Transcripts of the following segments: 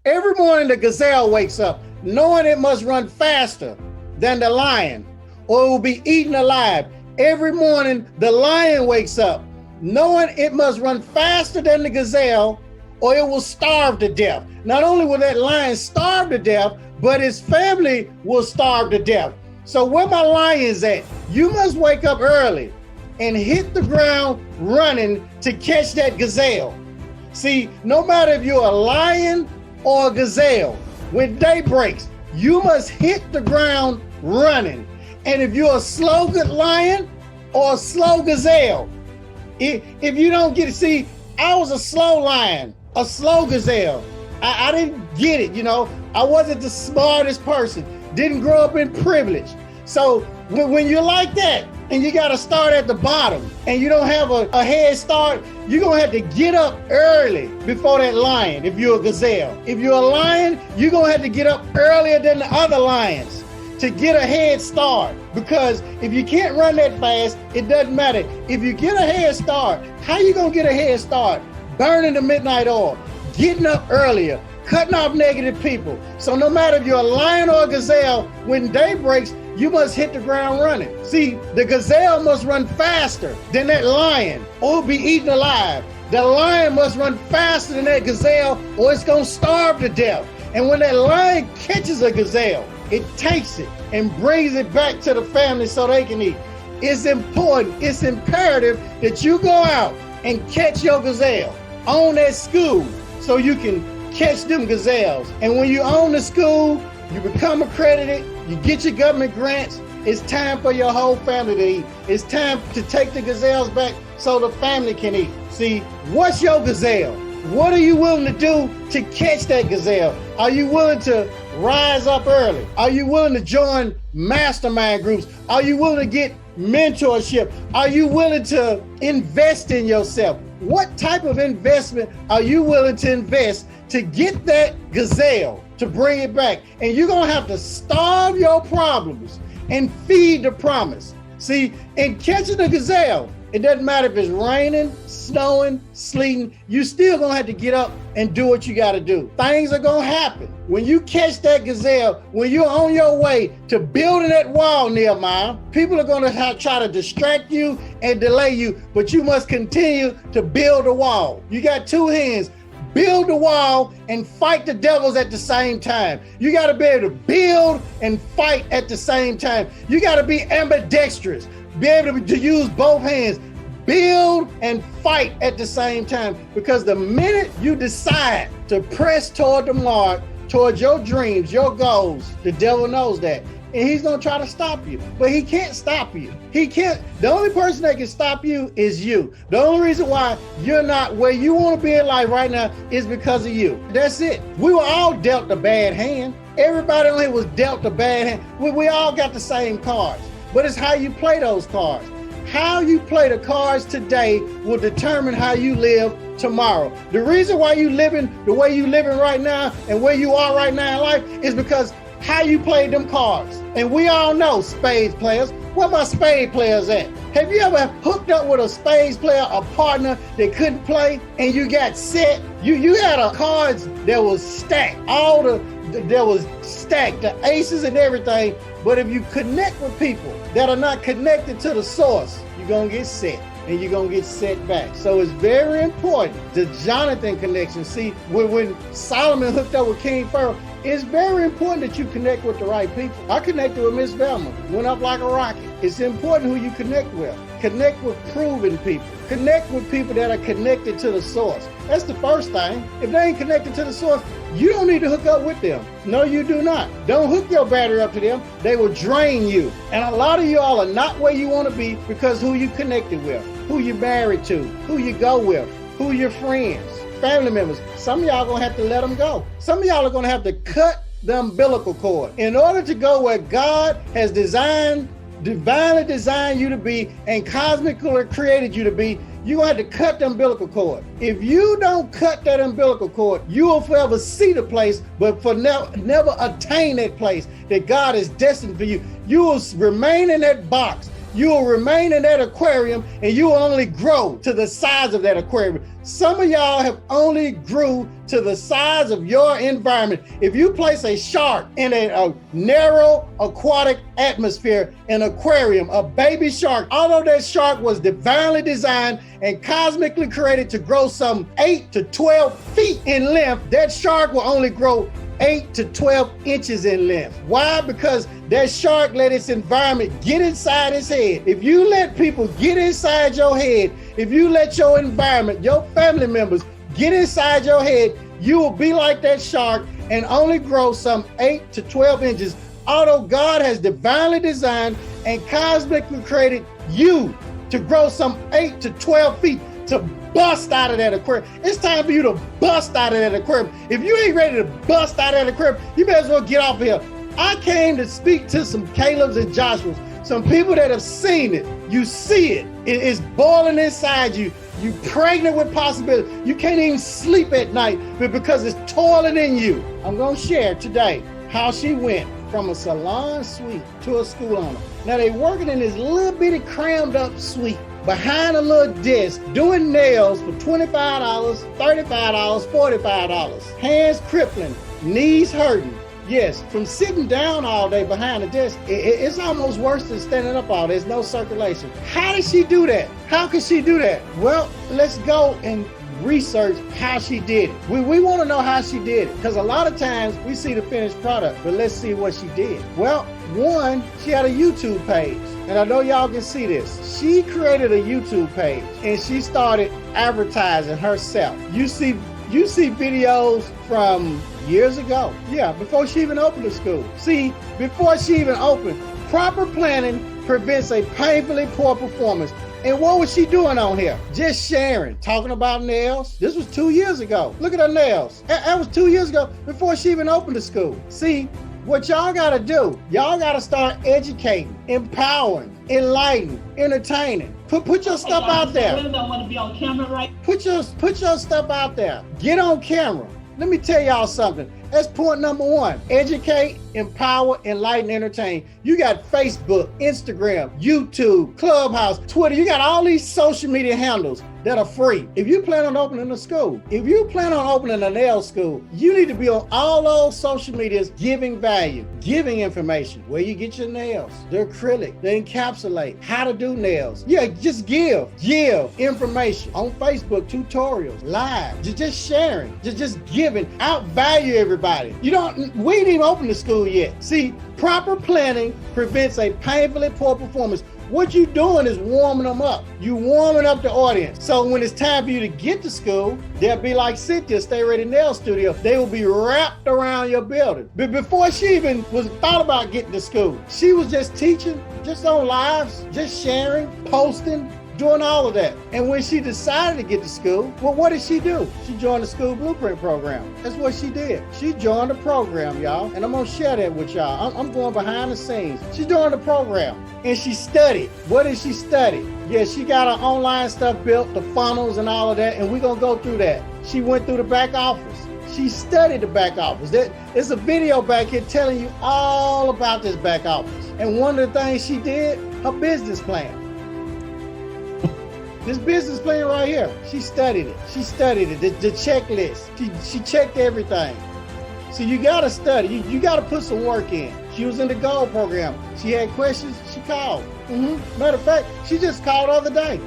Every morning the gazelle wakes up, knowing it must run faster than the lion, or it will be eaten alive. Every morning the lion wakes up, knowing it must run faster than the gazelle, or it will starve to death. Not only will that lion starve to death, but his family will starve to death. So where my lions at? You must wake up early and hit the ground running to catch that gazelle. See, no matter if you're a lion or a gazelle, when day breaks, you must hit the ground running. And if you're a slow good lion or a slow gazelle, if you don't get it, see, I was a slow lion, a slow gazelle. I didn't get it, you know. I wasn't the smartest person, didn't grow up in privilege. So when you're like that and you got to start at the bottom and you don't have a head start, you're going to have to get up early before that lion if you're a gazelle. If you're a lion, you're going to have to get up earlier than the other lions to get a head start. Because if you can't run that fast, it doesn't matter. If you get a head start, how you going to get a head start? Burning the midnight oil, getting up earlier, cutting off negative people. So no matter if you're a lion or a gazelle, when day breaks, you must hit the ground running. See, the gazelle must run faster than that lion or be eaten alive. The lion must run faster than that gazelle or it's gonna starve to death. And when that lion catches a gazelle, it takes it and brings it back to the family so they can eat. It's important, it's imperative that you go out and catch your gazelle, own that school so you can catch them gazelles. And when you own the school, you become accredited, you get your government grants, it's time for your whole family to eat. It's time to take the gazelles back so the family can eat. See, what's your gazelle? What are you willing to do to catch that gazelle? Are you willing to rise up early? Are you willing to join mastermind groups? Are you willing to get mentorship? Are you willing to invest in yourself? What type of investment are you willing to invest to get that gazelle, to bring it back? And you're gonna have to starve your problems and feed the promise. See, in catching a gazelle, it doesn't matter if it's raining, snowing, sleeting, you still gonna have to get up and do what you gotta do. Things are gonna happen. When you catch that gazelle, when you're on your way to building that wall, Nehemiah, people are gonna try to distract you and delay you, but you must continue to build a wall. You got two hands. Build the wall and fight the devils at the same time. You got to be able to build and fight at the same time. You got to be ambidextrous, be able to use both hands, build and fight at the same time. Because the minute you decide to press toward the mark, toward your dreams, your goals, the devil knows that. And he's gonna try to stop you, but he can't stop you. He can't. The only person that can stop you is you. The only reason why you're not where you want to be in life right now is because of you. That's it. We were all dealt a bad hand. Everybody on here was dealt a bad hand. We all got the same cards, but it's how you play those cards. How you play the cards today will determine how you live tomorrow. The reason why you living the way you living right now and where you are right now in life is because how you played them cards. And we all know spades players. Where my spade players at? Have you ever hooked up with a spades player, a partner that couldn't play, and you got set? You had a cards that was stacked, that was stacked, the aces and everything. But if you connect with people that are not connected to the source, you're gonna get set and you're gonna get set back. So it's very important, the Jonathan connection. See, when Solomon hooked up with King Pharaoh, it's very important that you connect with the right people. I connected with Miss Velma, went up like a rocket. It's important who you connect with. Connect with proven people. Connect with people that are connected to the source. That's the first thing. If they ain't connected to the source, you don't need to hook up with them. No, you do not. Don't hook your battery up to them. They will drain you. And a lot of y'all are not where you want to be because who you connected with, who you married to, who you go with, who your friends, family members. Some of y'all gonna have to let them go. Some of y'all are gonna have to cut the umbilical cord. In order to go where God has divinely designed you to be and cosmically created you to be, you're gonna have to cut the umbilical cord. If you don't cut that umbilical cord, you will forever see the place, but for never attain that place that God is destined for you. You will remain in that box. You will remain in that aquarium and you will only grow to the size of that aquarium. Some of y'all have only grew to the size of your environment. If you place a shark in a narrow aquatic atmosphere, an aquarium, a baby shark, although that shark was divinely designed and cosmically created to grow some 8 to 12 feet in length, that shark will only grow 8 to 12 inches in length. Why? Because that shark let its environment get inside its head. If you let people get inside your head, if you let your environment, your family members get inside your head, you will be like that shark and only grow some 8 to 12 inches. Although God has divinely designed and cosmically created you to grow some 8 to 12 feet, to bust out of that aquarium. It's time for you to bust out of that aquarium. If you ain't ready to bust out of that aquarium, you better as well get off here. I came to speak to some Caleb's and Joshua's, some people that have seen it. You see it. It is boiling inside you. You pregnant with possibility. You can't even sleep at night because it's toiling in you. I'm gonna share today how she went from a salon suite to a school owner. Now they working in this little bitty crammed up suite behind a little desk doing nails for $25, $35, $45. Hands crippling, knees hurting. Yes, from sitting down all day behind the desk, it's almost worse than standing up all day. There's no circulation. How did she do that? How could she do that? Well, let's go and research how she did it. We want to know how she did it because a lot of times we see the finished product, but let's see what she did. Well, one, she had a YouTube page, and I know y'all can see this. She created a YouTube page and she started advertising herself. You see videos from years ago. Yeah, before she even opened the school. See, before she even opened, proper planning prevents a painfully poor performance. And what was she doing on here? Just sharing, talking about nails. This was 2 years ago. Look at her nails. That was 2 years ago before she even opened the school. See, what y'all gotta do, y'all gotta start educating, empowering, enlightening, entertaining. Put your stuff out there. I really don't want to be on camera, right? Put your stuff out there. Get on camera. Let me tell y'all something. That's point number one. Educate, empower, enlighten, entertain. You got Facebook, Instagram, YouTube, Clubhouse, Twitter. You got all these social media handles that are free. If you plan on opening a school, if you plan on opening a nail school, you need to be on all those social medias giving value, giving information, where you get your nails, the acrylic, the encapsulate, how to do nails. Yeah, just give information on Facebook, tutorials, live, just sharing, just giving, outvalue everybody. We ain't even opened the school yet. See, proper planning prevents a painfully poor performance. What you doing is warming them up. You warming up the audience. So when it's time for you to get to school, they'll be like Cynthia, Stay Ready Nail Studio. They will be wrapped around your building. But before she even thought about getting to school, she was just teaching, just on lives, just sharing, posting, doing all of that. And when she decided to get to school, well, what did she do? She joined the School Blueprint program. That's what she did. She joined the program, y'all. And I'm gonna share that with y'all. I'm going behind the scenes. She joined the program and she studied. What did she study? Yeah, she got her online stuff built, the funnels and all of that, and we're gonna go through that. She went through the back office. She studied the back office. There's a video back here telling you all about this back office. And one of the things she did, her business plan. This business plan right here, she studied it. She studied it, the checklist. She checked everything. So you gotta study, you gotta put some work in. She was in the Gold program. She had questions, she called. Matter of fact, she just called the other day.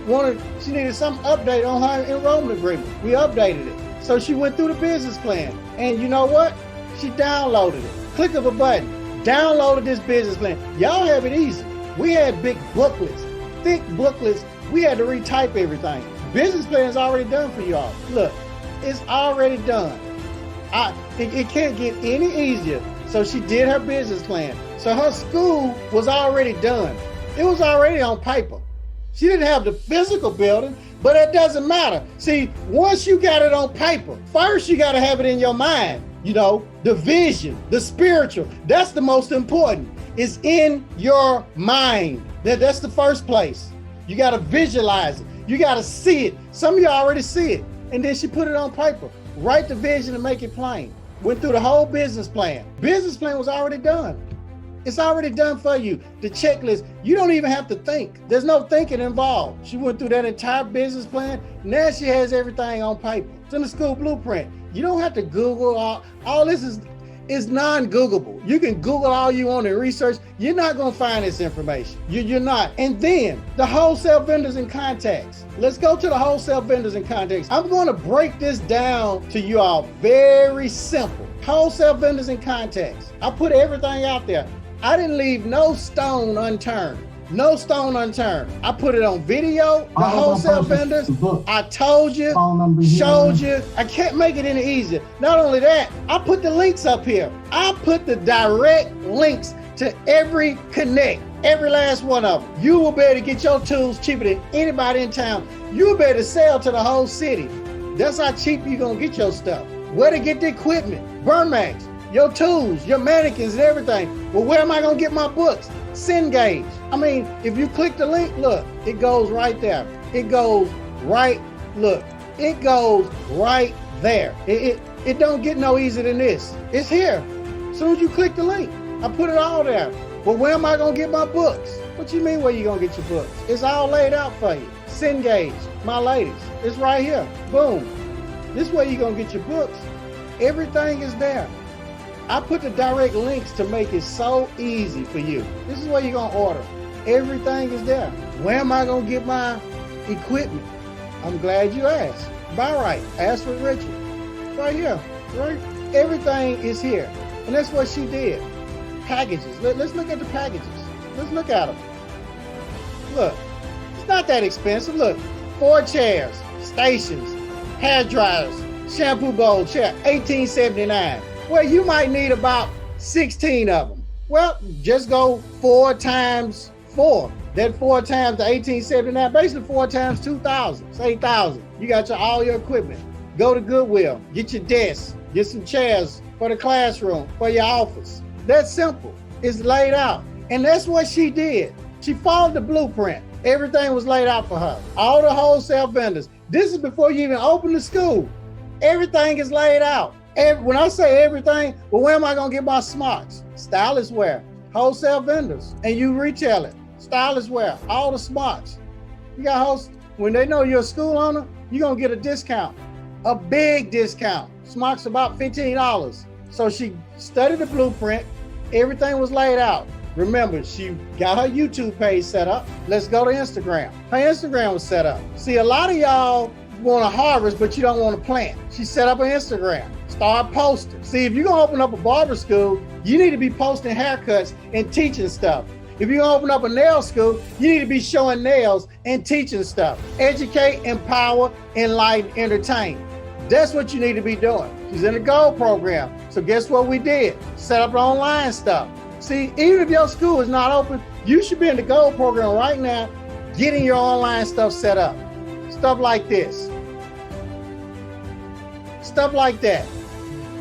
She needed some update on her enrollment agreement. We updated it. So she went through the business plan. And you know what? She downloaded it. Click of a button, downloaded this business plan. Y'all have it easy. We had big booklets, thick booklets. We had to retype everything. Business plan is already done for y'all. Look, it's already done. It can't get any easier. So she did her business plan. So her school was already done. It was already on paper. She didn't have the physical building, but it doesn't matter. See, once you got it on paper, first you got to have it in your mind. You know, the vision, the spiritual, that's the most important. It's in your mind. That's the first place. You got to visualize it. You got to see it. Some of you already see it. And then she put it on paper. Write the vision and make it plain. Went through the whole business plan. Business plan was already done. It's already done for you. The checklist, you don't even have to think. There's no thinking involved. She went through that entire business plan. Now she has everything on paper. It's in the school blueprint. You don't have to Google all this is non-Googleable. You can Google all you want and research. You're not gonna find this information. You're not. And then the wholesale vendors and contacts. Let's go to the wholesale vendors and contacts. I'm gonna break this down to you all very simple. Wholesale vendors and contacts. I put everything out there. I didn't leave no stone unturned. No stone unturned. I put it on video, the wholesale vendors. I told you, showed you. I can't make it any easier. Not only that, I put the links up here. I put the direct links to every connect, every last one of them. You will be able to get your tools cheaper than anybody in town. You will be able to sell to the whole city. That's how cheap you're gonna get your stuff. Where to get the equipment, Burmax, your tools, your mannequins and everything. Well, where am I gonna get my books? Cengage. I mean, if you click the link, look, it goes right there. It goes right, look, it goes right there. It don't get no easier than this. It's here. As soon as you click the link, I put it all there. Well, where am I gonna get my books? What you mean where you gonna get your books? It's all laid out for you. Cengage, my ladies, it's right here. Boom. This way you're gonna get your books. Everything is there. I put the direct links to make it so easy for you. This is where you're gonna order. Everything is there. Where am I gonna get my equipment? I'm glad you asked. Buy right, ask for Richard. Right here, right? Everything is here. And that's what she did. Packages, let's look at the packages. Let's look at them. Look, it's not that expensive. Look, 4 chairs, stations, hair dryers, shampoo bowl chair, $18.79. Well, you might need about 16 of them. Well, just go 4 times 4. That 4 times the $18.79, basically 4 times 2,000. It's 8,000. You got all your equipment. Go to Goodwill, get your desk, get some chairs for the classroom, for your office. That's simple. It's laid out. And that's what she did. She followed the blueprint. Everything was laid out for her. All the wholesale vendors. This is before you even open the school. Everything is laid out. When I say everything, well, where am I gonna get my smarts? Stylist wear, wholesale vendors, and you retail it. Stylist wear, all the smarts. You got hosts, when they know you're a school owner, you're gonna get a discount, a big discount. Smarts about $15. So she studied the blueprint, everything was laid out. Remember, she got her YouTube page set up. Let's go to Instagram. Her Instagram was set up. See, a lot of y'all want to harvest, but you don't want to plant. She set up an Instagram. Start posting. See, if you're gonna open up a barber school, you need to be posting haircuts and teaching stuff. If you're gonna open up a nail school, you need to be showing nails and teaching stuff. Educate, empower, enlighten, entertain. That's what you need to be doing. She's in the Gold program. So guess what we did? Set up online stuff. See, even if your school is not open, you should be in the Gold program right now, getting your online stuff set up. Stuff like this. Stuff like that.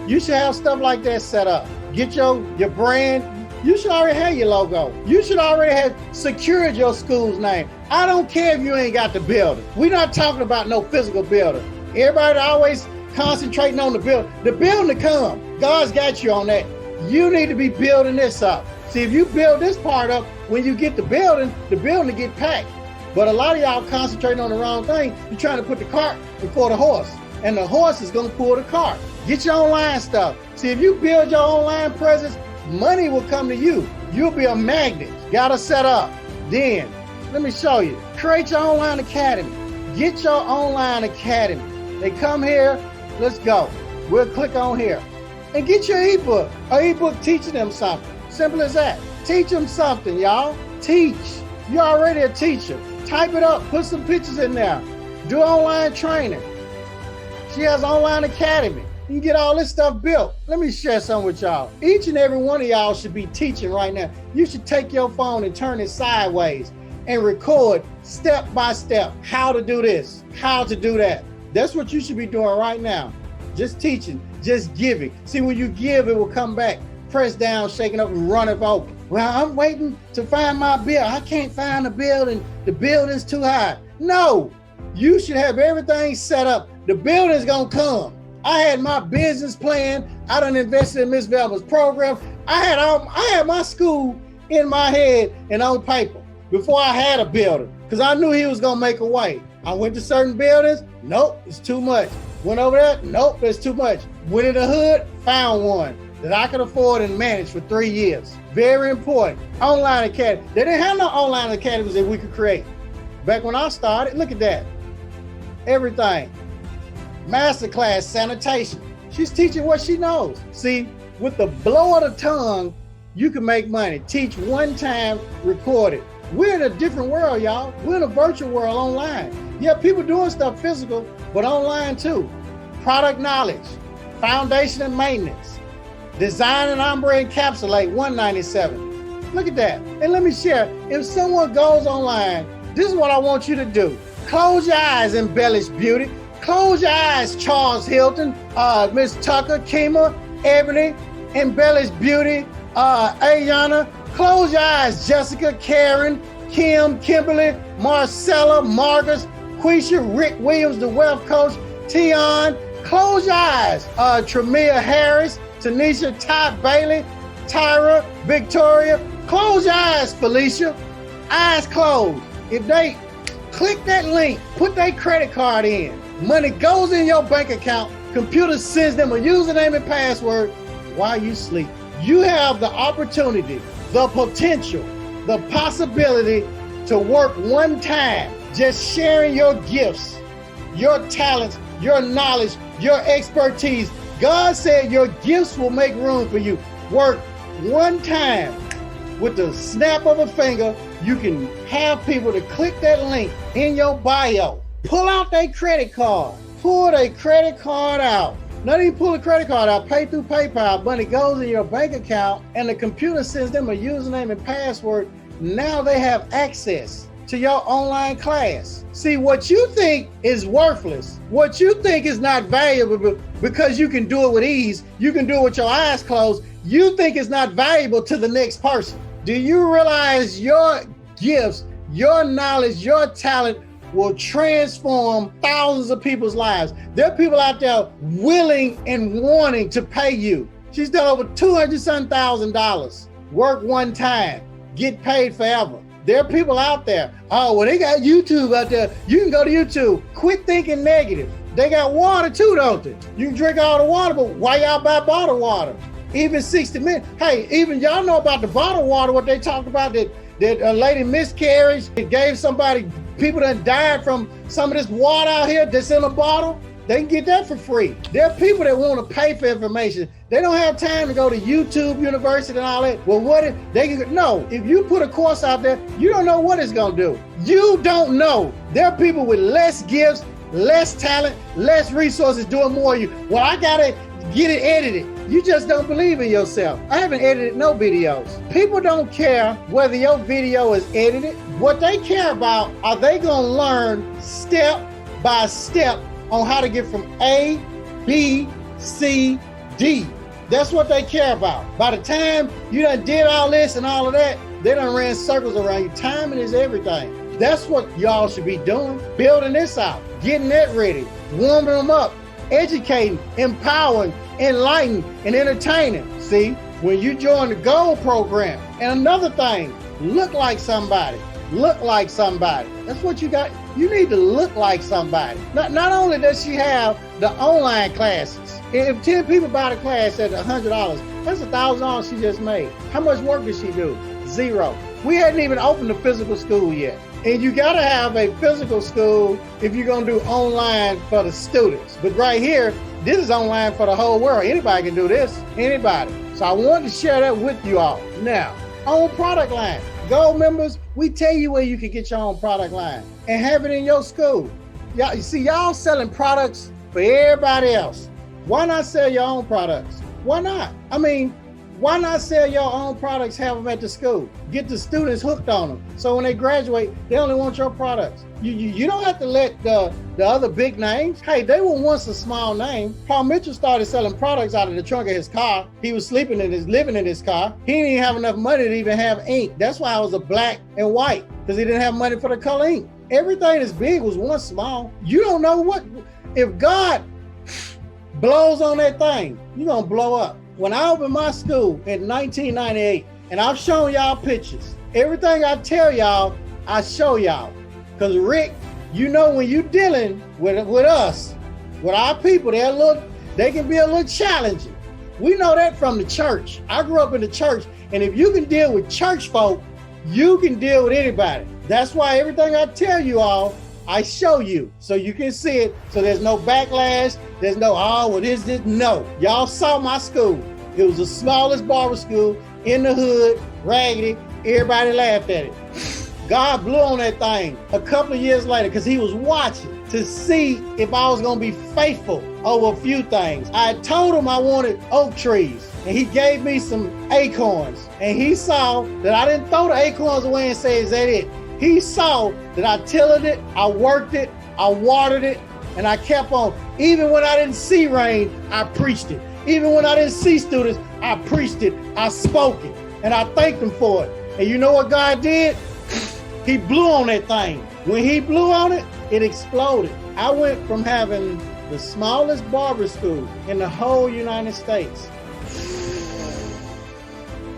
You should have stuff like that set up. Get your brand. You should already have your logo. You should already have secured your school's name. I don't care if you ain't got the building. We're not talking about no physical building. Everybody always concentrating on the building. The building to come. God's got you on that. You need to be building this up. See, if you build this part up, when you get the building to get packed. But a lot of y'all concentrating on the wrong thing. You're trying to put the cart before the horse. And the horse is gonna pull the cart. Get your online stuff. See, if you build your online presence, money will come to you. You'll be a magnet. Gotta set up. Then, let me show you. Create your online academy. Get your online academy. They come here, let's go. We'll click on here. And get your ebook. An ebook teaching them something. Simple as that. Teach them something, y'all. Teach. You're already a teacher. Type it up, put some pictures in there. Do online training. She has online academy. You can get all this stuff built. Let me share something with y'all. Each and every one of y'all should be teaching right now. You should take your phone and turn it sideways and record step by step how to do this, how to do that. That's what you should be doing right now. Just teaching, just giving. See, when you give, it will come back. Press down, shaking up, and run it over. Well, I'm waiting to find my bill. I can't find the building. The building's too high. No, you should have everything set up. The building's gonna come. I had my business plan I done invested in Miss Velma's program. I had my school in my head and on paper before I had a building, because I knew he was gonna make a way. I went to certain buildings, nope, it's too much. Went over there, nope, it's too much. Went in the hood, found one that I could afford and manage for 3 years. Very important. Online academy. They didn't have no online academies that we could create. Back when I started, look at that. Everything. Masterclass sanitation. She's teaching what she knows. See, with the blow of the tongue, you can make money. Teach one time, record it. We're in a different world, y'all. We're in a virtual world online. Yeah, people doing stuff physical, but online too. Product knowledge, foundation and maintenance, design and ombre encapsulate, $197. Look at that. And let me share, if someone goes online, this is what I want you to do. Close your eyes, Embellish Beauty. Close your eyes, Charles Hilton, Miss Tucker, Kima, Ebony, Embellish Beauty, Ayana. Close your eyes, Jessica, Karen, Kim, Kimberly, Marcella, Marcus, Quisha, Rick Williams, the wealth coach, Tion. Close your eyes, Tremia Harris, Tanisha, Todd Bailey, Tyra, Victoria. Close your eyes, Felicia. Eyes closed. If they click that link, put their credit card in, money goes in your bank account, computer sends them a username and password while you sleep. You have the opportunity, the potential, the possibility to work one time, just sharing your gifts, your talents, your knowledge, your expertise. God said your gifts will make room for you. Work one time. With the snap of a finger, you can have people to click that link in your bio. Pull out their credit card. Pull their credit card out. Not even pull a credit card out, pay through PayPal. Money goes in your bank account and the computer sends them a username and password. Now they have access to your online class. See, what you think is worthless, what you think is not valuable because you can do it with ease, you can do it with your eyes closed, you think it's not valuable to the next person. Do you realize your gifts, your knowledge, your talent will transform thousands of people's lives? There are people out there willing and wanting to pay you. She's done over $200,000. Work one time, get paid forever. There are people out there, oh, well, they got YouTube out there. You can go to YouTube. Quit thinking negative. They got water too, don't they? You can drink all the water, but why y'all buy bottled water? Even 60 minutes. Hey, even y'all know about the bottled water, what they talked about, that a lady miscarriage, it gave somebody, people that died from some of this water out here that's in a bottle. They can get that for free. There are people that want to pay for information. They don't have time to go to YouTube University and all that. Well, what if they can? No, if you put a course out there, you don't know what it's going to do. You don't know. There are people with less gifts, less talent, less resources doing more than you. Well, I got to get it edited. You just don't believe in yourself. I haven't edited no videos. People don't care whether your video is edited. What they care about, are they going to learn step by step on how to get from A, B, C, D. That's what they care about. By the time you done did all this and all of that, they done ran circles around you. Timing is everything. That's what y'all should be doing. Building this out, getting that ready, warming them up, educating, empowering, enlightening, and entertaining. See, when you join the Gold program, and another thing, look like somebody. Look like somebody. That's what you got. You need to look like somebody. Not only does she have the online classes, if 10 people buy the class at $100, that's $1,000 she just made. How much work did she do? Zero. We hadn't even opened the physical school yet. And you gotta have a physical school if you're gonna do online for the students. But right here, this is online for the whole world. Anybody can do this, anybody. So I wanted to share that with you all. Now, own product line. Gold members, we tell you where you can get your own product line and have it in your school. Y'all, you see, y'all selling products for everybody else. Why not sell your own products? Why not? I mean, why not sell your own products, have them at the school? Get the students hooked on them. So when they graduate, they only want your products. You don't have to let the other big names. Hey, they were once a small name. Paul Mitchell started selling products out of the trunk of his car. He was living in his car. He didn't even have enough money to even have ink. That's why it was a black and white, because he didn't have money for the color ink. Everything that's big was once small. You don't know what, if God blows on that thing, you're gonna blow up. When I opened my school in 1998, and I've shown y'all pictures, everything I tell y'all, I show y'all. Because Rick, you know, when you're dealing with us, with our people, they can be a little challenging. We know that from the church. I grew up in the church, and if you can deal with church folk, you can deal with anybody. That's why everything I tell you all, I show you so you can see it. So there's no backlash. There's no, oh, what is this? No. Y'all saw my school. It was the smallest barber school in the hood, raggedy. Everybody laughed at it. God blew on that thing a couple of years later because he was watching to see if I was going to be faithful over a few things. I told him I wanted oak trees, and he gave me some acorns. And he saw that I didn't throw the acorns away and say, is that it? He saw that I tilled it, I worked it, I watered it, and I kept on. Even when I didn't see rain, I preached it. Even when I didn't see students, I preached it, I spoke it, and I thanked him for it. And you know what God did? He blew on that thing. When he blew on it, it exploded. I went from having the smallest barber school in the whole United States,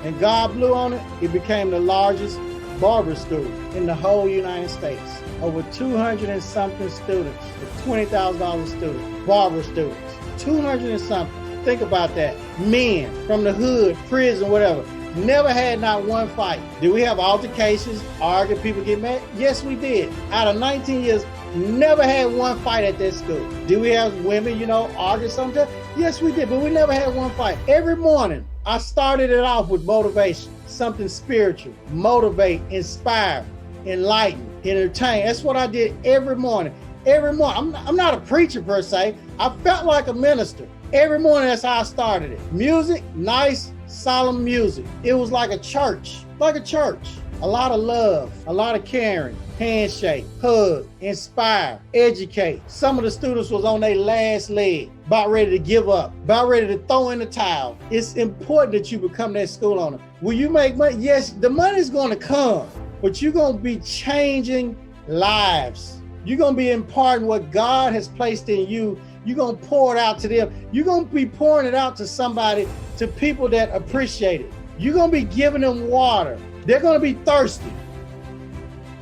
and God blew on it, it became the largest barber school in the whole United States. Over 200 and something students, $20,000 students, barber students, 200 and something. Think about that. Men from the hood, prison, whatever. Never had not one fight. Did we have altercations, argue, people get mad? Yes, we did. Out of 19 years, never had one fight at that school. Did we have women, argue sometimes? Yes, we did, but we never had one fight. Every morning, I started it off with motivation, something spiritual, motivate, inspire, enlighten, entertain. That's what I did every morning. Every morning. I'm not a preacher per se. I felt like a minister. Every morning, that's how I started it. Music, nice, solemn music. It was like a church, A lot of love, a lot of caring, handshake, hug, inspire, educate. Some of the students was on their last leg, about ready to give up, about ready to throw in the towel. It's important that you become that school owner. Will you make money? Yes, the money's going to come, but you're going to be changing lives. You're going to be imparting what God has placed in you. You're going to pour it out to them. You're going to be pouring it out to somebody, to people that appreciate it. You're going to be giving them water. They're going to be thirsty.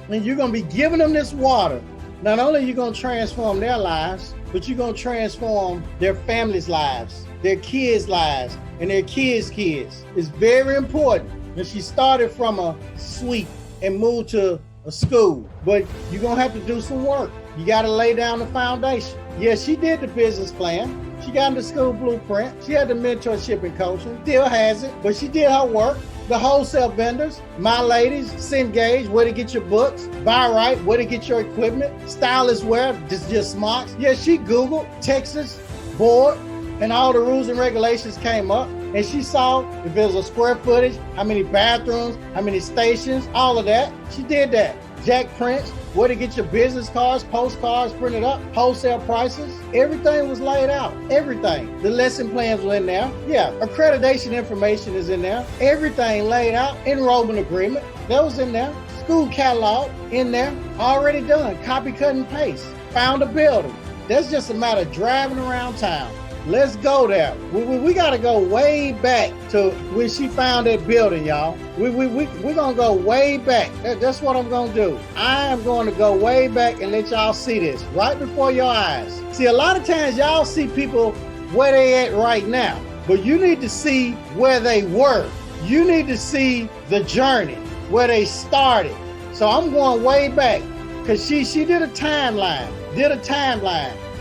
And you're going to be giving them this water. Not only are you going to transform their lives, but you're going to transform their families' lives, their kids' lives, and their kids' kids. It's very important. And she started from a suite and moved to a school. But you're going to have to do some work. You got to lay down the foundation. Yes, she did the business plan. She got in the school blueprint. She had the mentorship and coaching. Still has it, but she did her work. The wholesale vendors, my ladies, Cengage, where to get your books, Buy Right, where to get your equipment, Stylist Wear, just smarts. Yeah, she Googled Texas board, and all the rules and regulations came up. And she saw if there was a square footage, how many bathrooms, how many stations, all of that. She did that. Jack Prince, where to get your business cards, postcards printed up, wholesale prices. Everything was laid out. Everything. The lesson plans were in there. Yeah, accreditation information is in there. Everything laid out. Enrollment agreement, that was in there. School catalog in there. Already done. Copy, cut, and paste. Found a building. That's just a matter of driving around town. Let's go there. We got to go way back to when she found that building, y'all. We're going to go way back. That's what I'm going to do. I am going to go way back and let y'all see this right before your eyes. See, a lot of times y'all see people where they at right now, but you need to see where they were. You need to see the journey, where they started. So I'm going way back because she did a timeline,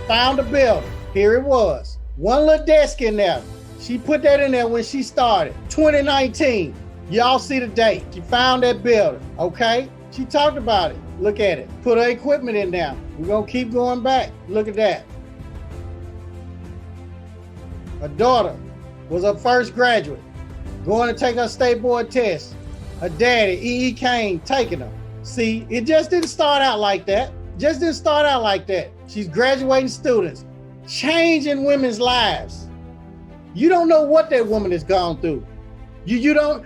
found a building. Here it was. One little desk in there. She put that in there when she started. 2019. Y'all see the date. She found that building, okay? She talked about it. Look at it. Put her equipment in there. We're going to keep going back. Look at that. Her daughter was her first graduate, going to take her state board test. Her daddy, E.E. Kane, taking her. See, it just didn't start out like that. She's graduating students, changing women's lives. You don't know what that woman has gone through. You don't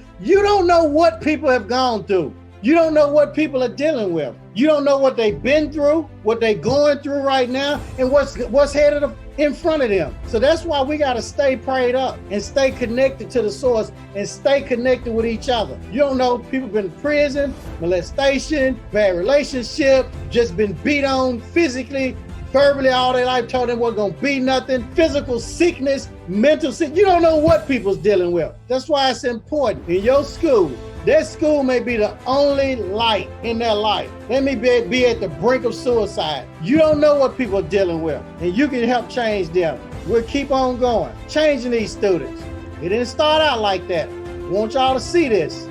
know what people have gone through. You don't know what people are dealing with. You don't know what they've been through, what they're going through right now, and what's in front of them. So that's why we got to stay prayed up and stay connected to the source and stay connected with each other. You don't know, people been in prison, molestation, bad relationship, just been beat on physically, verbally all their life, told them wasn't gonna be nothing, physical sickness, mental sickness. You don't know what people's dealing with. That's why it's important in your school. That school may be the only light in their life. They may be at the brink of suicide. You don't know what people are dealing with, and you can help change them. We'll keep on going, changing these students. It didn't start out like that. I want y'all to see this.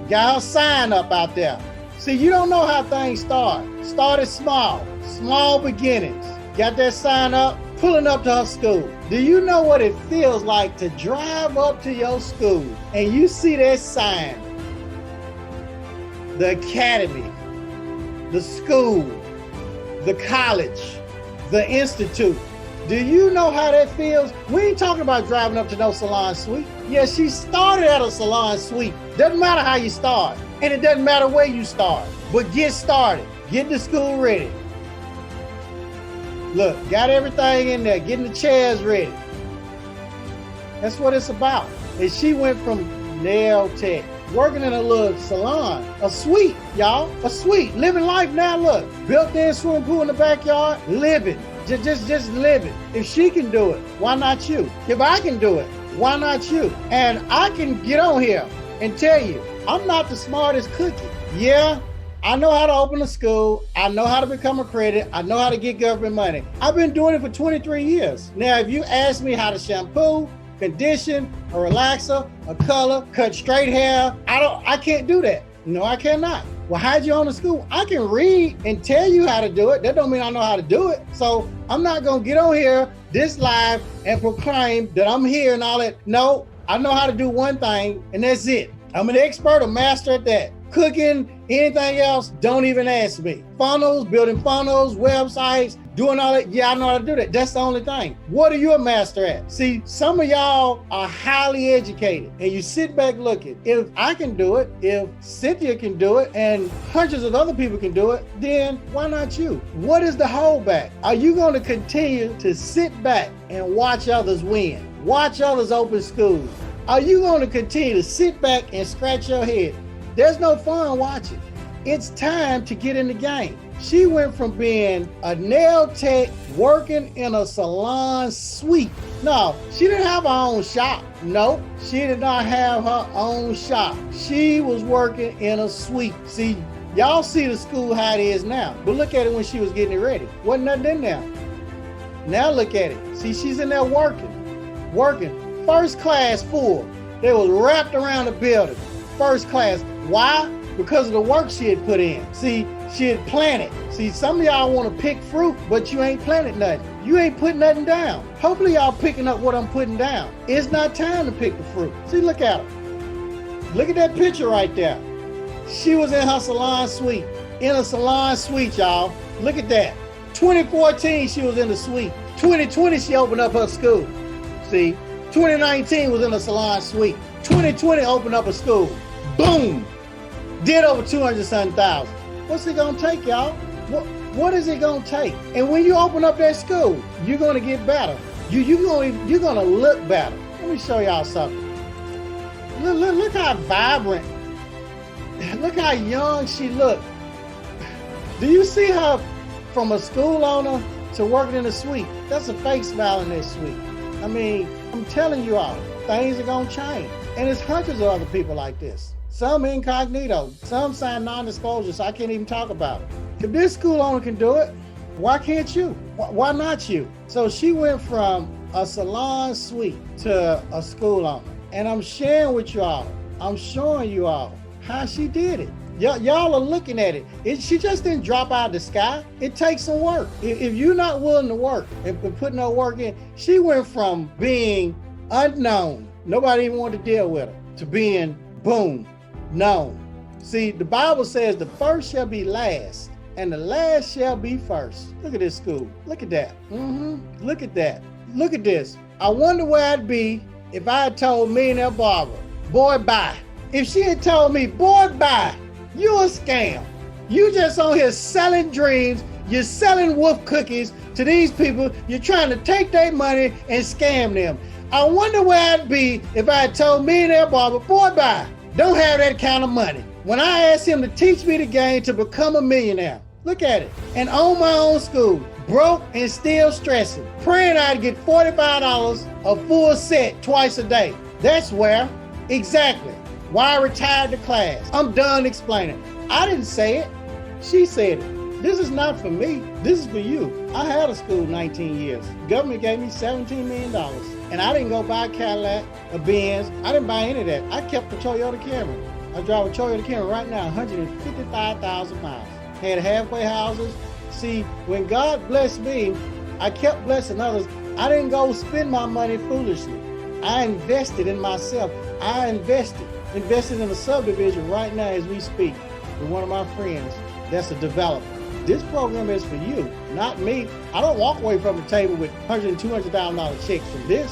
Got a sign up out there. See, you don't know how things start. Started small beginnings. Got that sign up, pulling up to her school. Do you know what it feels like to drive up to your school and you see that sign? The academy, the school, the college, the institute. Do you know how that feels? We ain't talking about driving up to no salon suite. Yeah, she started at a salon suite. Doesn't matter how you start, and it doesn't matter where you start, but get started. Get the school ready. Look, got everything in there, getting the chairs ready. That's what it's about. And she went from nail tech, working in a little salon, a suite, y'all, a suite, living life now. Look, built-in swimming pool in the backyard, living, just living. If she can do it, why not you? If I can do it, why not you? And I can get on here and tell you, I'm not the smartest cookie. Yeah, I know how to open a school. I know how to become accredited. I know how to get government money. I've been doing it for 23 years. Now, if you ask me how to shampoo, condition, a relaxer, a color, cut straight hair, I can't do that. No, I cannot. Well, how'd you own a school? I can read and tell you how to do it. That don't mean I know how to do it. So I'm not gonna get on here this live and proclaim that I'm here and all that. No, I know how to do one thing, and that's it. I'm an expert, a master at that. Cooking, anything else, don't even ask me. Funnels, building funnels, websites, doing all that. Yeah, I know how to do that. That's the only thing. What are you a master at? See, some of y'all are highly educated and you sit back looking. If I can do it, if Cynthia can do it, and hundreds of other people can do it, then why not you? What is the holdback? Are you going to continue to sit back and watch others win? Watch others open schools? Are you going to continue to sit back and scratch your head? There's no fun watching. It's time to get in the game. She went from being a nail tech working in a salon suite. No, she didn't have her own shop. Nope, she did not have her own shop. She was working in a suite. See, y'all see the school how it is now, but look at it when she was getting it ready. Wasn't nothing in there. Now look at it. See, she's in there working. First class full. They was wrapped around the building. First class. Why? Because of the work she had put in. See, she had planted. See, some of y'all want to pick fruit, but you ain't planted nothing. You ain't put nothing down. Hopefully y'all picking up what I'm putting down. It's not time to pick the fruit. See, look at her. Look at that picture right there. She was in her salon suite. In a salon suite, y'all. Look at that. 2014, she was in the suite. 2020, she opened up her school. See, 2019 was in a salon suite. 2020 opened up a school. Boom! Did over 200,000. What's it gonna take, y'all? What is it gonna take? And when you open up that school, you're gonna get better. You're gonna look better. Let me show y'all something. Look how vibrant. Look how young she looked. Do you see her from a school owner to working in a suite? That's a fake smile in that suite. I mean, I'm telling you all, things are gonna change. And there's hundreds of other people like this. Some incognito, some sign non-disclosure, so I can't even talk about it. If this school owner can do it, why can't you? Why not you? So she went from a salon suite to a school owner. And I'm sharing with you all, I'm showing you all how she did it. Y'all are looking at it. She just didn't drop out of the sky. It takes some work. If you're not willing to work and put no work in, she went from being unknown, nobody even wanted to deal with her, to being, boom, known. See, the Bible says the first shall be last and the last shall be first. Look at this school. Look at that. Look at that. Look at this. I wonder where I'd be if I had told Millionaire Barbara, boy, bye. If she had told me, boy, bye, you a scam. You just on here selling dreams. You're selling wolf cookies to these people. You're trying to take their money and scam them. I wonder where I'd be if I had told Millionaire Barber, boy, bye, don't have that kind of money. When I asked him to teach me the game to become a millionaire, look at it, and own my own school, broke and still stressing, praying I'd get $45 a full set twice a day. That's where, exactly, why I retired the class. I'm done explaining. I didn't say it, she said it. This is not for me, this is for you. I had a school 19 years. Government gave me $17 million. And I didn't go buy a Cadillac, a Benz. I didn't buy any of that. I kept the Toyota Camry. I drive a Toyota Camry right now, 155,000 miles. Had halfway houses. See, when God blessed me, I kept blessing others. I didn't go spend my money foolishly. I invested in myself. I invested in a subdivision right now as we speak with one of my friends that's a developer. This program is for you, not me. I don't walk away from the table with $100,000 and $200,000 checks from this.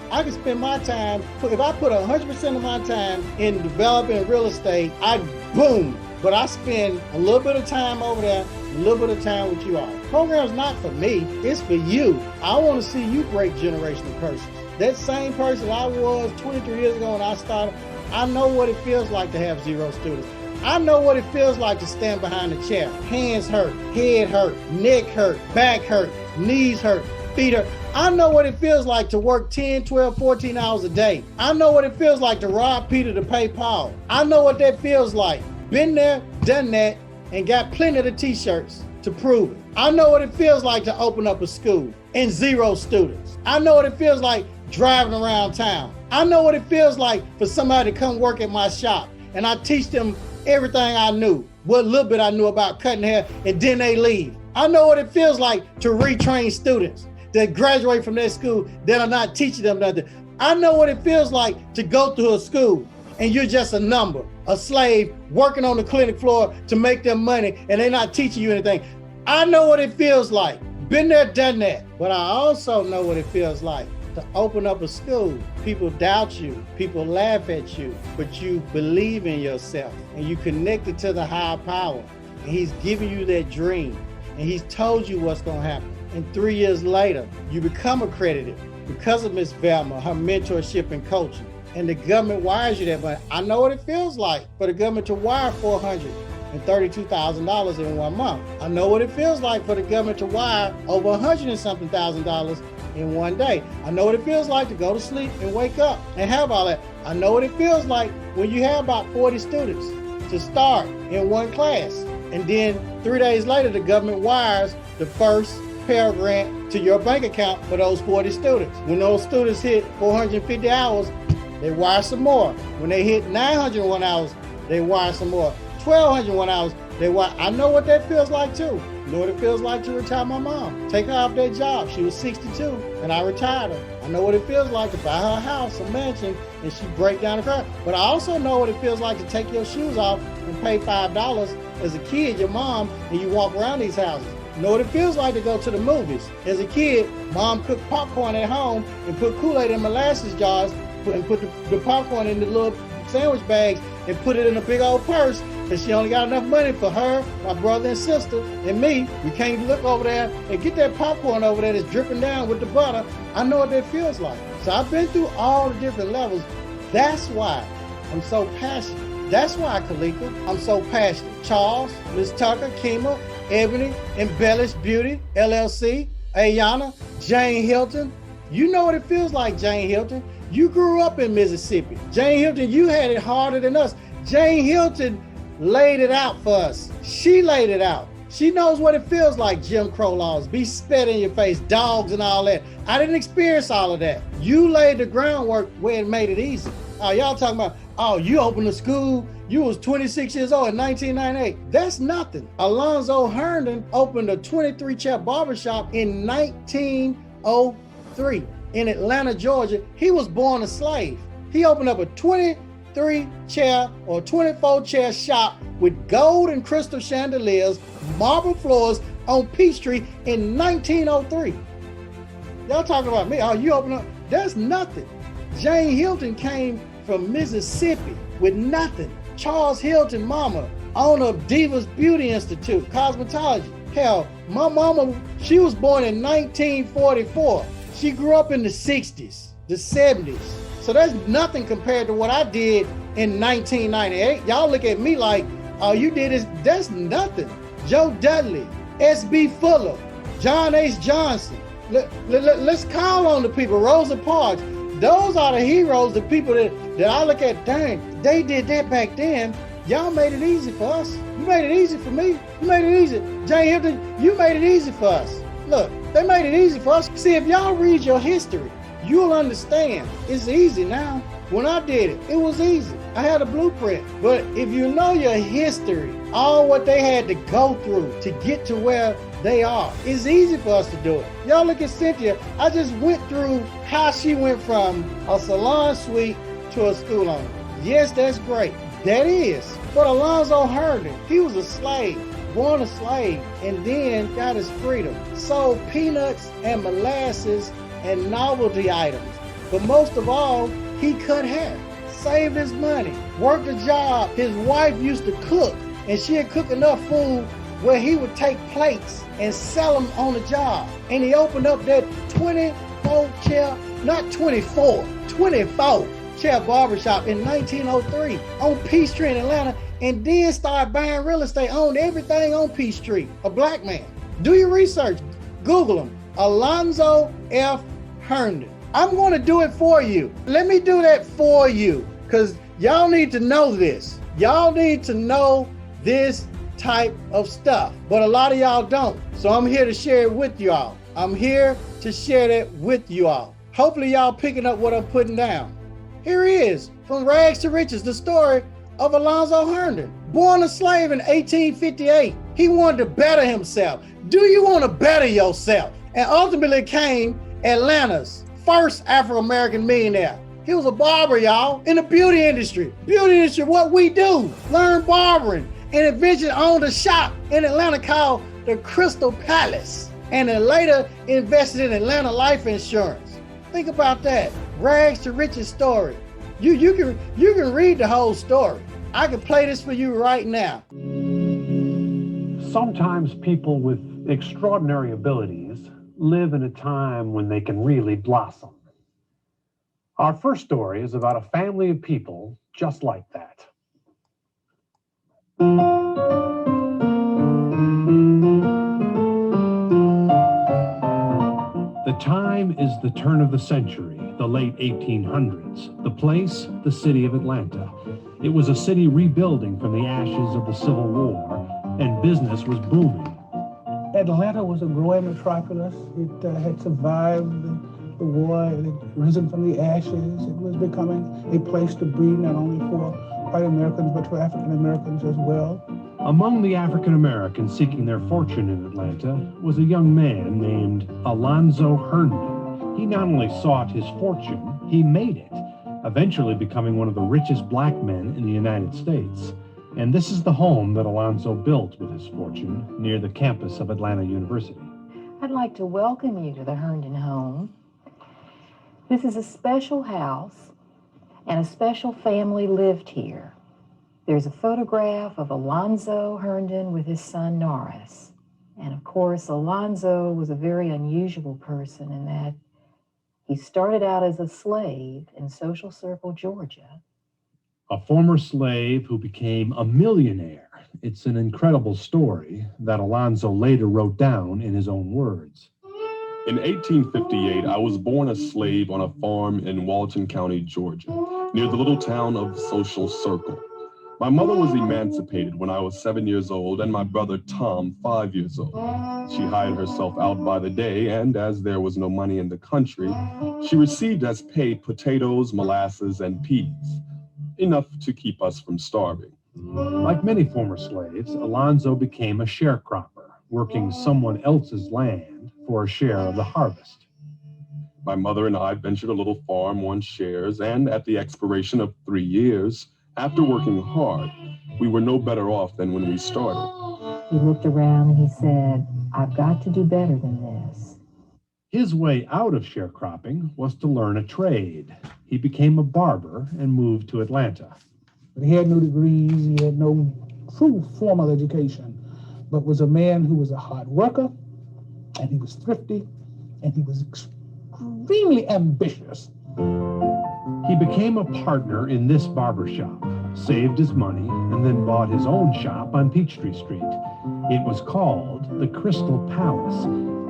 I can spend my time, if I put 100% of my time in developing real estate, I boom. But I spend a little bit of time over there, a little bit of time with you all. Program's not for me, it's for you. I want to see you break generational curses. That same person I was 23 years ago when I started, I know what it feels like to have 0 students. I know what it feels like to stand behind a chair. Hands hurt, head hurt, neck hurt, back hurt, knees hurt, feet hurt. I know what it feels like to work 10, 12, 14 hours a day. I know what it feels like to rob Peter to pay Paul. I know what that feels like. Been there, done that, and got plenty of the t-shirts to prove it. I know what it feels like to open up a school and 0 students. I know what it feels like driving around town. I know what it feels like for somebody to come work at my shop and I teach them everything I knew, what little bit I knew about cutting hair, and then they leave. I know what it feels like to retrain students that graduate from that school that are not teaching them nothing. I know what it feels like to go through a school and you're just a number, a slave working on the clinic floor to make them money and they're not teaching you anything. I know what it feels like. Been there, done that. But I also know what it feels like to open up a school. People doubt you, people laugh at you, but you believe in yourself and you connected to the higher power. And he's giving you that dream and he's told you what's gonna happen. And 3 years later, you become accredited because of Miss Velma, her mentorship and coaching. And the government wires you that money. I know what it feels like for the government to wire $432,000 in 1 month. I know what it feels like for the government to wire over $100 and something thousand in 1 day. I know what it feels like to go to sleep and wake up and have all that. I know what it feels like when you have about 40 students to start in 1 class. And then 3 days later, the government wires the first Pell Grant to your bank account for those 40 students. When those students hit 450 hours, they wire some more. When they hit 901 hours, they wire some more. 1,201 hours, they wire. I know what that feels like too. You know what it feels like to retire my mom. Take her off that job. She was 62 and I retired her. I know what it feels like to buy her a house, a mansion, and she break down and cry. But I also know what it feels like to take your shoes off and pay $5 as a kid, your mom, and you walk around these houses. You know what it feels like to go to the movies. As a kid, mom cooked popcorn at home and put Kool-Aid in molasses jars and put the popcorn in the little sandwich bags and put it in a big old purse, and she only got enough money for her, my brother and sister, and me. We can't look over there and get that popcorn over there that's dripping down with the butter. I know what that feels like. So I've been through all the different levels. That's why I'm so passionate. That's why, Kalika, I'm so passionate. Charles, Miss Tucker, Kima, Ebony, Embellish Beauty, LLC, Ayana, Jane Hilton. You know what it feels like, Jane Hilton. You grew up in Mississippi. Jane Hilton, you had it harder than us. Jane Hilton laid it out for us. She laid it out. She knows what it feels like, Jim Crow laws, be spat in your face, dogs and all that. I didn't experience all of that. You laid the groundwork where it made it easy. Oh, y'all talking about, oh, you opened a school, you was 26 years old in 1998. That's nothing. Alonzo Herndon opened a 23-chair barbershop in 1903 in Atlanta, Georgia. He was born a slave. He opened up a 23-chair or 24-chair shop with gold and crystal chandeliers, marble floors on Peachtree in 1903. Y'all talking about me, oh, you open up, that's nothing. Jane Hilton came from Mississippi with nothing. Charles Hilton, mama, owner of Divas Beauty Institute, cosmetology. Hell, my mama, she was born in 1944. She grew up in the 60s, the 70s. So that's nothing compared to what I did in 1998. Y'all look at me like, oh, you did this, that's nothing. Joe Dudley, S.B. Fuller, John H. Johnson. Let's call on the people, Rosa Parks. Those are the heroes, the people that I look at, dang, they did that back then. Y'all made it easy for us. You made it easy for me. You made it easy. Jane Hilton, you made it easy for us. Look, they made it easy for us. See, if y'all read your history, you'll understand it's easy now. When I did it, it was easy. I had a blueprint. But if you know your history, all what they had to go through to get to where they are, it's easy for us to do it. Y'all look at Cynthia. I just went through how she went from a salon suite to a school owner. Yes, that's great. That is. But Alonzo Herndon, he was a slave, born a slave, and then got his freedom. Sold peanuts and molasses and novelty items. But most of all, he cut hair, saved his money, worked a job. His wife used to cook, and she'd cook enough food where he would take plates and sell them on the job. And he opened up that 24 chair barbershop in 1903 on Peachtree in Atlanta, and then started buying real estate, owned everything on Peachtree. A black man. Do your research. Google him. Alonzo F. Herndon. I'm going to do it for you. Let me do that for you, because y'all need to know this. Y'all need to know this type of stuff, but a lot of y'all don't. So I'm here to share it with y'all. I'm here to share that with you all. Hopefully y'all picking up what I'm putting down. Here he is, from rags to riches, the story of Alonzo Herndon. Born a slave in 1858, he wanted to better himself. Do you want to better yourself? And ultimately became Atlanta's first Afro-American millionaire. He was a barber, y'all, in the beauty industry. Beauty industry, what we do, learn barbering, and eventually owned a shop in Atlanta called the Crystal Palace, and then later invested in Atlanta Life Insurance. Think about that, rags to riches story. You can read the whole story. I can play this for you right now. Sometimes people with extraordinary abilities live in a time when they can really blossom. Our first story is about a family of people just like that. The time is the turn of the century, the late 1800s. The place, the city of Atlanta. It was a city rebuilding from the ashes of the Civil War, and business was booming. Atlanta was a growing metropolis. It had survived the war. It had risen from the ashes. It was becoming a place to breed not only for white Americans, but for African Americans as well. Among the African Americans seeking their fortune in Atlanta was a young man named Alonzo Herndon. He not only sought his fortune, he made it, eventually becoming one of the richest black men in the United States. And this is the home that Alonzo built with his fortune near the campus of Atlanta University. I'd like to welcome you to the Herndon home. This is a special house, and a special family lived here. There's a photograph of Alonzo Herndon with his son Norris. And of course, Alonzo was a very unusual person in that he started out as a slave in Social Circle, Georgia. A former slave who became a millionaire. It's an incredible story that Alonzo later wrote down in his own words. In 1858, I was born a slave on a farm in Walton County, Georgia, near the little town of Social Circle. My mother was emancipated when I was 7 years old, and my brother Tom 5 years old. She hired herself out by the day, and as there was no money in the country, she received as pay potatoes, molasses, and peas, enough to keep us from starving. Like many former slaves, Alonzo became a sharecropper, working someone else's land for a share of the harvest. My mother and I ventured a little farm on shares, and at the expiration of 3 years, after working hard, we were no better off than when we started. He looked around and he said, I've got to do better than this. His way out of sharecropping was to learn a trade. He became a barber and moved to Atlanta. But he had no degrees. He had no true formal education. but was a man who was a hard worker, and he was thrifty, and he was extremely ambitious. He became a partner in this barbershop, saved his money, and then bought his own shop on Peachtree Street. It was called the Crystal Palace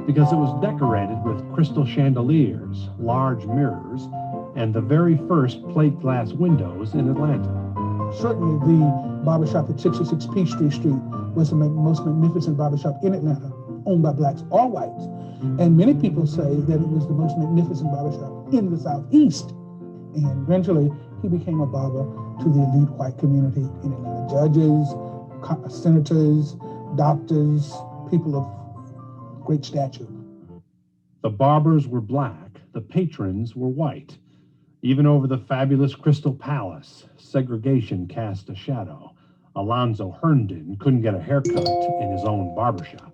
because it was decorated with crystal chandeliers, large mirrors, and the very first plate glass windows in Atlanta. Certainly the barbershop at 66 Peachtree Street was the most magnificent barbershop in Atlanta, owned by blacks or whites. And many people say that it was the most magnificent barbershop in the Southeast. And eventually, he became a barber to the elite white community in Atlanta. Judges, senators, doctors, people of great stature. The barbers were black, the patrons were white. Even over the fabulous Crystal Palace, segregation cast a shadow. Alonzo Herndon couldn't get a haircut in his own barbershop.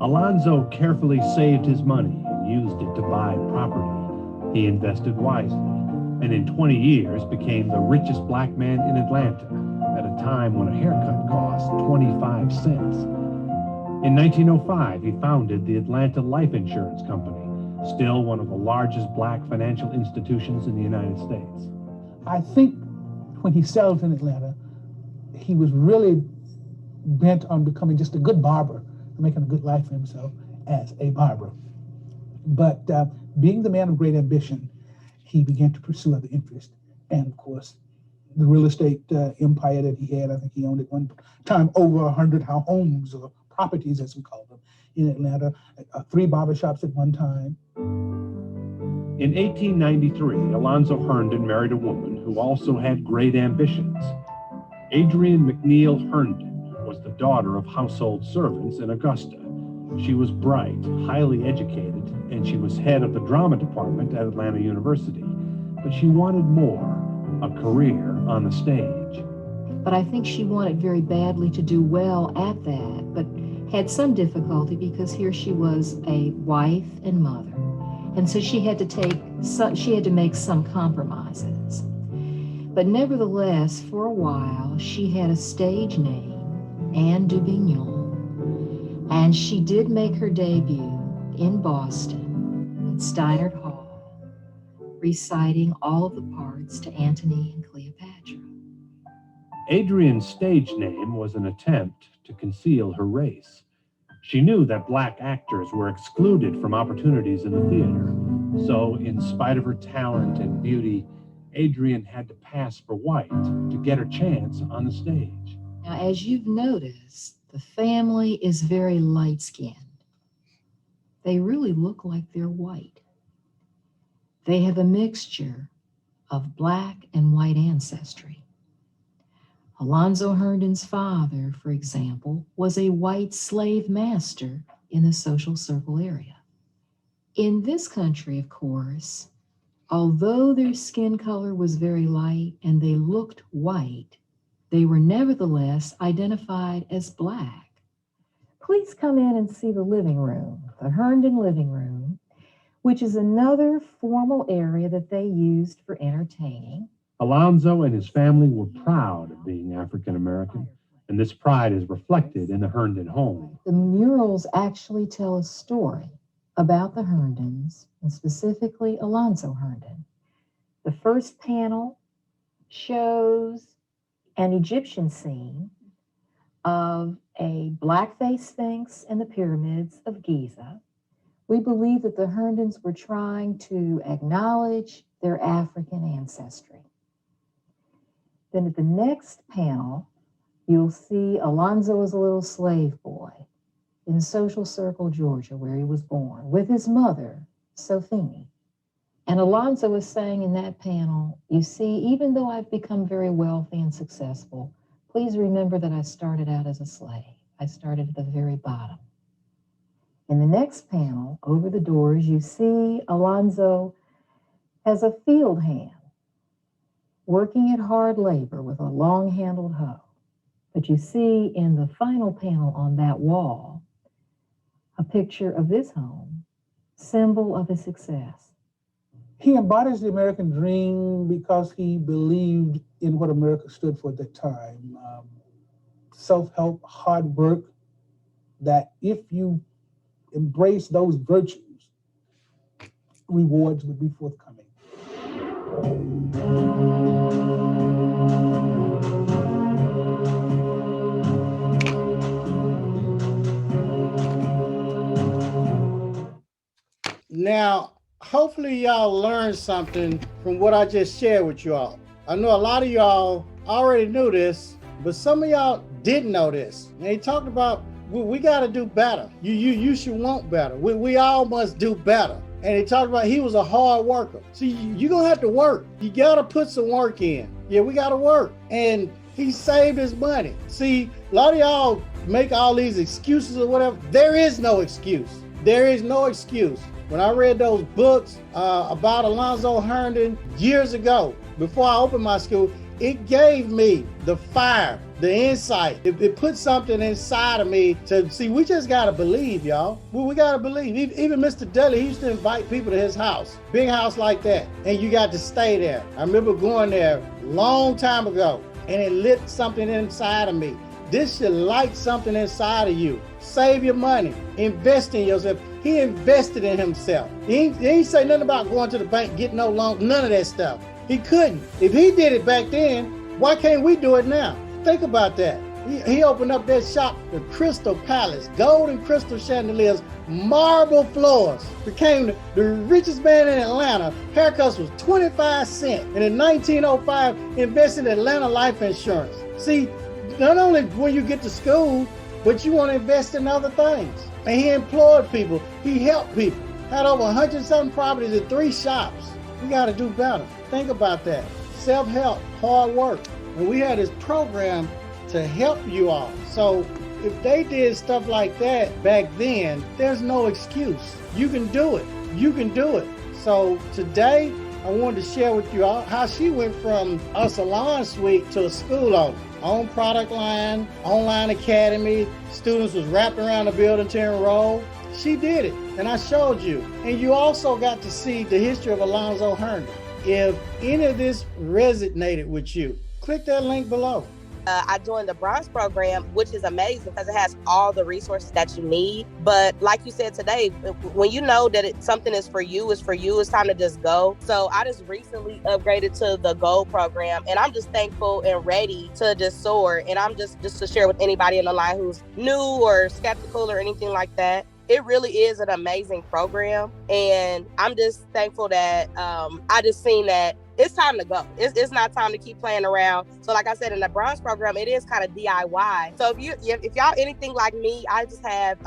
Alonzo carefully saved his money and used it to buy property. He invested wisely, and in 20 years became the richest black man in Atlanta at a time when a haircut cost 25 cents. In 1905, he founded the Atlanta Life Insurance Company, still one of the largest black financial institutions in the United States. I think when he settled in Atlanta, he was really bent on becoming just a good barber and making a good life for himself as a barber. But being the man of great ambition, he began to pursue other interests. And of course, the real estate empire that he had, I think he owned at one time over 100 homes or properties, as we call them, in Atlanta, 3 barbershops at one time. In 1893, Alonzo Herndon married a woman who also had great ambitions. Adrian McNeil Herndon was the daughter of household servants in Augusta. She was bright, highly educated, and she was head of the drama department at Atlanta University. But she wanted more, a career on the stage. But I think she wanted very badly to do well at that, but had some difficulty because here she was a wife and mother. And so she had to make some compromises. But nevertheless, for a while, she had a stage name, Anne Dubignon. And she did make her debut in Boston at Steinert Hall, reciting all of the parts to Antony and Cleopatra. Adrian's stage name was an attempt to conceal her race. She knew that black actors were excluded from opportunities in the theater. So, in spite of her talent and beauty, Adrian had to pass for white to get her chance on the stage. Now, as you've noticed, the family is very light-skinned. They really look like they're white. They have a mixture of black and white ancestry. Alonzo Herndon's father, for example, was a white slave master in the social circle area. In this country, of course, although their skin color was very light and they looked white, they were nevertheless identified as black. Please come in and see the living room, the Herndon living room, which is another formal area that they used for entertaining. Alonzo and his family were proud of being African American, and this pride is reflected in the Herndon home. The murals actually tell a story about the Herndons, and specifically Alonzo Herndon. The first panel shows an Egyptian scene of a blackface sphinx in the pyramids of Giza. We believe that the Herndons were trying to acknowledge their African ancestry. Then at the next panel, you'll see Alonzo as a little slave boy in Social Circle, Georgia, where he was born, with his mother, Sophie. And Alonzo is saying in that panel, you see, even though I've become very wealthy and successful, please remember that I started out as a slave. I started at the very bottom. In the next panel, over the doors, you see Alonzo as a field hand, working at hard labor with a long-handled hoe. But you see in the final panel on that wall, a picture of this home, symbol of his success. He embodies the American dream because he believed in what America stood for at that time. self-help, hard work, that if you embrace those virtues, rewards would be forthcoming. Now, hopefully y'all learned something from what I just shared with y'all. I know a lot of y'all already knew this, but some of y'all didn't know this. And they talked about, we got to do better. You should want better. We all must do better. And they talked about he was a hard worker. See, you're going to have to work. You got to put some work in. Yeah, we got to work. And he saved his money. See, a lot of y'all make all these excuses or whatever. There is no excuse. There is no excuse. When I read those books about Alonzo Herndon years ago, before I opened my school, it gave me the fire, the insight. It put something inside of me to see, we just got to believe, y'all. We got to believe. Even Mr. Dudley, he used to invite people to his house, big house like that, and you got to stay there. I remember going there a long time ago, and it lit something inside of me. This should light something inside of you. Save your money. Invest in yourself. He invested in himself. He ain't say nothing about going to the bank, getting no loan, none of that stuff. He couldn't. If he did it back then, why can't we do it now? Think about that. He opened up that shop, the Crystal Palace, gold and crystal chandeliers, marble floors. Became the richest man in Atlanta. Haircuts was 25 cents. And in 1905, invested in Atlanta life insurance. See, not only when you get to school, but you want to invest in other things. And he employed people. He helped people. Had over 100-something properties in 3 shops. We got to do better. Think about that. Self-help, hard work. And we had this program to help you all. So if they did stuff like that back then, there's no excuse. You can do it. You can do it. So today, I wanted to share with you all how she went from a salon suite to a school owner. Own product line, online academy, students was wrapped around the building to enroll. She did it, and I showed you. And you also got to see the history of Alonzo Herndon. If any of this resonated with you, click that link below. I joined the Bronze program, which is amazing because it has all the resources that you need. But like you said today, when you know that something is for you, it's time to just go. So I just recently upgraded to the Gold program, and I'm just thankful and ready to just soar. And I'm just to share with anybody in the line who's new or skeptical or anything like that. It really is an amazing program, and I'm just thankful that I just seen that it's time to go. It's not time to keep playing around. So like I said, in the Bronze program, it is kind of DIY. So if y'all anything like me, I just have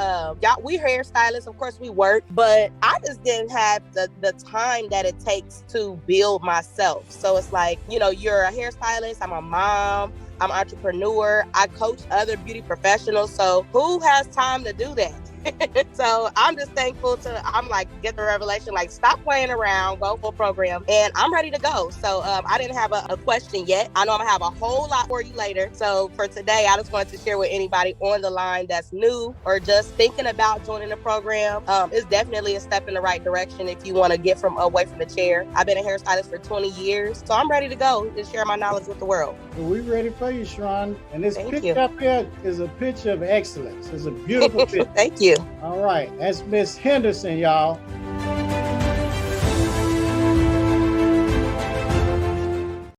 we hairstylists, of course we work, but I just didn't have the time that it takes to build myself. So it's like, you're a hairstylist, I'm a mom, I'm an entrepreneur, I coach other beauty professionals. So who has time to do that? So I'm just thankful I'm like, get the revelation, like stop playing around, go full program, and I'm ready to go. So I didn't have a question yet. I know I'm gonna have a whole lot for you later. So for today, I just wanted to share with anybody on the line that's new or just thinking about joining the program. It's definitely a step in the right direction if you want to get away from the chair. I've been a hairstylist for 20 years, so I'm ready to go and share my knowledge with the world. Well, we're ready for you, Sharon. And this picture up here is a picture of excellence. It's a beautiful picture. Thank you. All right, that's Miss Henderson, y'all.